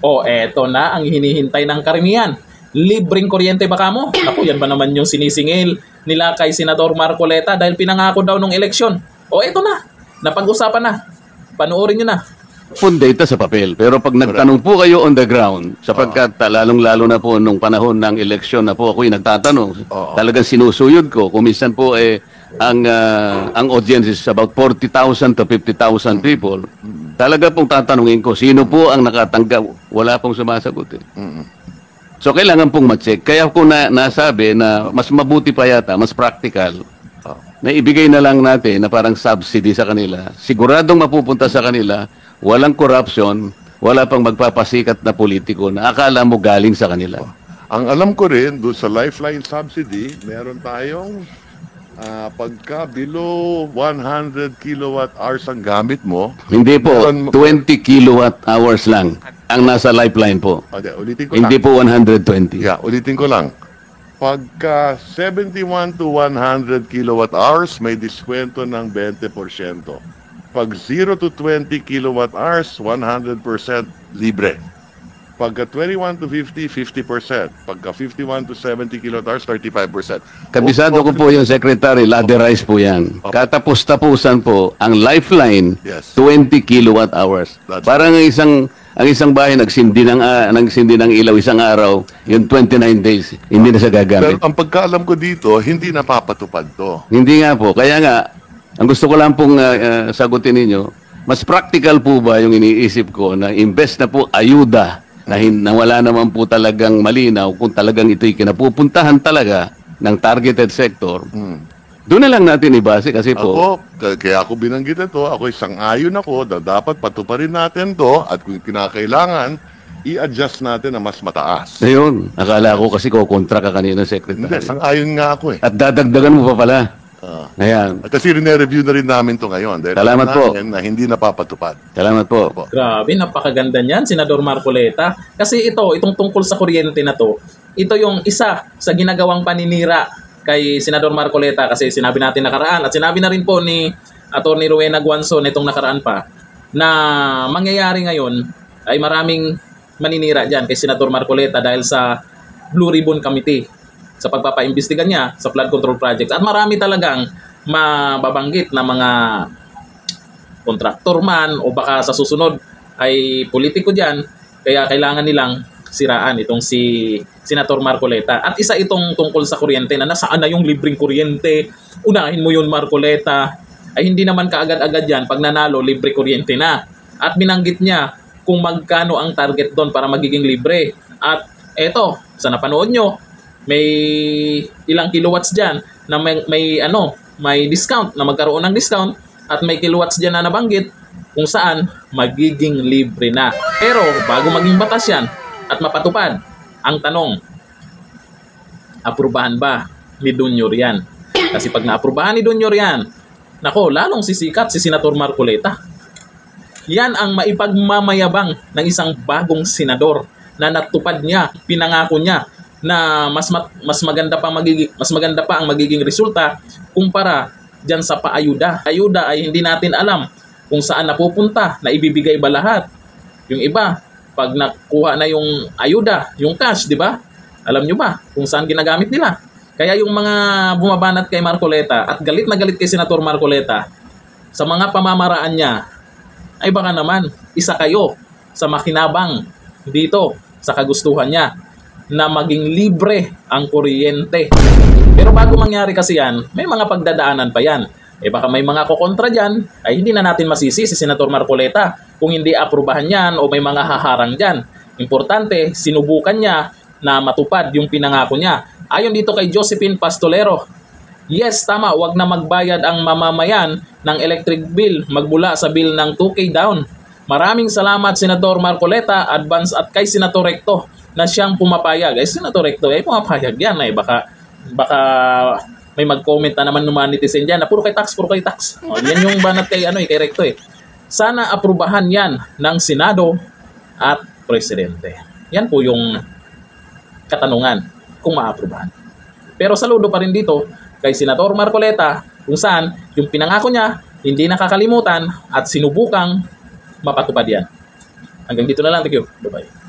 O eto na ang hinihintay ng karamihan. Libreng kuryente ba kamo? Ako, yan ba naman yung sinisingil nila kay Senador Marcoleta dahil pinangako daw nung eleksyon? O eto na, napag-usapan na. Panoorin nyo na. Pun data sa papel. Pero pag nagtanong po kayo on the ground, sapagkat lalong-lalo na po nung panahon ng eleksyon na po ako'y nagtatanong, talagang sinusuyod ko. Kung minsan po ang audience is about 40,000 to 50,000 people. Talaga pong tatanungin ko, sino po ang nakatanggap? Wala pong sumasagot eh. So kailangan pong ma-check. Kaya ko nasabi na mas mabuti pa yata, mas practical, na ibigay na lang natin na parang subsidy sa kanila. Siguradong mapupunta sa kanila, walang corruption, wala pang magpapasikat na politiko na akala mo galing sa kanila. Ang alam ko rin, doon sa Lifeline subsidy, meron tayong pagka below 100 kilowatt hours ang gamit mo. Hindi po, 20 kilowatt hours lang ang nasa Lifeline po. Okay, ulitin ko Hindi lang. po 120. Yeah, ulitin ko lang. Pagka 71 to 100 kilowatt hours, may diskwento ng 20%. Pag 0 to 20 kilowatt hours, 100% libre. Pagka 21 to 50, 50%. Pagka 51 to 70 kilowatt hours, 35%. Kabisado ko po yung secretary, laderize po yan. Katapos-tapusan po, ang Lifeline, Yes. 20 kilowatt hours. That's Parang ang isang bahay nagsindi ng ilaw isang araw, yung 29 days, hindi na siya gagamit. Pero ang pagkaalam ko dito, hindi napapatupad to. Hindi nga po. Kaya nga, ang gusto ko lang pong sagutin ninyo, mas practical po ba yung iniisip ko na imbes na po ayuda na wala naman po talagang malinaw kung talagang ito'y kinapupuntahan talaga ng targeted sector, doon na lang natin ibase kasi po. Kaya ako binanggit ito, ako isang ayon ako na dapat patuparin natin to at kung kinakailangan, i-adjust natin na mas mataas. Ayun, akala ko kasi kontra ka kanina, Secretary. Hindi, isang ayon nga ako eh. At dadagdagan mo pa pala. Ayan. At kasi rine-review na rin namin to ngayon. Dahil Salamat po. na hindi napapatupad. Salamat po. Grabe, napakaganda niyan, Senador Marcoleta. Kasi itong tungkol sa kuryente na to, ito yung isa sa ginagawang paninira kay Senador Marcoleta kasi sinabi natin nakaraan at sinabi na rin po ni Atty. Rowena Guanzon itong nakaraan pa na mangyayari ngayon ay maraming maninira dyan kay Senador Marcoleta dahil sa Blue Ribbon Committee sa pagpapaimbestiga niya sa flood control projects. At marami talagang mababanggit na mga kontraktor man o baka sa susunod ay politiko dyan, kaya kailangan nilang siraan itong si Senator Marcoleta. At isa itong tungkol sa kuryente na nasaan na yung libreng kuryente, unahin mo yun Marcoleta, ay hindi naman kaagad-agad yan, pag nanalo, libre kuryente na. At binanggit niya kung magkano ang target doon para magiging libre. At eto, sa napanood nyo, may ilang kilowatts dyan na may discount, na magkaroon ng discount at may kilowatts dyan na nabanggit kung saan magiging libre na. Pero bago maging batas yan at mapatupad, ang tanong, aprubahan ba ni Junior yan? Kasi pag naaprubahan ni Junior yan, nako, lalong sisikat si Senator Marcoleta. Yan ang maipagmamayabang ng isang bagong senador na natupad niya, pinangako niya na mas maganda pa ang magiging resulta kumpara diyan sa paayuda. Ayuda ay hindi natin alam kung saan napupunta, na ibibigay ba lahat. Yung iba, pag nakuha na yung ayuda, yung cash, di ba? Alam nyo ba kung saan ginagamit nila? Kaya yung mga bumabanat kay Marcoleta at galit na galit kay Senator Marcoleta sa mga pamamaraan niya, ay baka naman isa kayo sa makinabang dito sa kagustuhan niya na maging libre ang kuryente. Pero bago mangyari kasi yan, may mga pagdadaanan pa yan. Baka may mga kokontra dyan, ay hindi na natin masisi si Senator Marcoleta kung hindi aprubahan yan o may mga haharang dyan. Importante, sinubukan niya na matupad yung pinangako niya. Ayon dito kay Josephine Pastolero, yes, tama, wag na magbayad ang mamamayan ng electric bill magmula sa bill ng 2K down. Maraming salamat Senator Marcoleta, advance at kay Senator Recto na siyang pumapayag. Senator Recto, pumapayag yan. Baka may mag-comment na naman ng netizen dyan na puro kay tax. Yan yung banat kay Recto Sana aprubahan yan ng Senado at Presidente. Yan po yung katanungan kung maaprubahan. Pero saludo pa rin dito kay Senator Marcoleta kung saan yung pinangako niya hindi nakakalimutan at sinubukang mapatupad yan. Hanggang dito na lang. Thank you. Bye-bye.